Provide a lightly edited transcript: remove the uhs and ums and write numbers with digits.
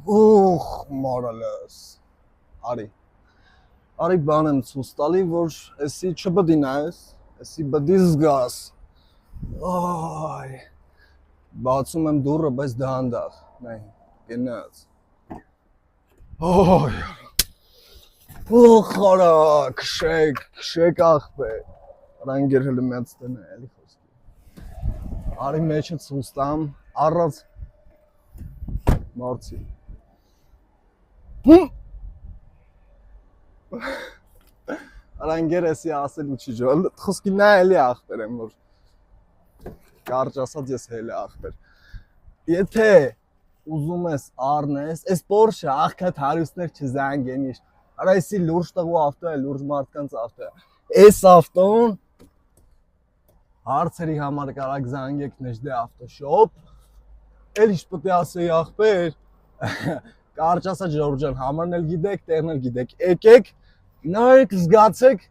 Ուխ, մորալես։ Արի։ Արի բան եմ ցույց տալի, որ էսի չպետք է նայես, էսի պետք է զգաս։ Այ։ Բացում եմ դուռը, բայց դանդաղ։ Նայ, գնաց։ Օй։ Ուխ, արա, քշեք ախպեր։ Ռանգեր հələ մեծ տնա էլի խոսքի։ Արի մեջը ցույց տամ, առած Մորցի։ Ռանգեր էսի ասել ու չի ջոլ, խոսքի նա էլի ախպեր եմ, որ կարճ ասած ես հել ախպեր։ Եթե ուզում ես առնես, այս Porsche աղքատ հարուստներ չզանգեն իշ։ Արա էսի լուրջ տղու ավտո է, լուրջ մարդկանց ավտո է։ Այս ավտոն հարցերի համար կարակ զանգեք Նեժդե ավտոշոպ։ Էլ ինչ պետք է ասեի ախպեր։ Կարճ ասած Ժորժան համարն էլ գիտեք, տեղն էլ գիտեք։ Եկեք, նայեք, զգացեք,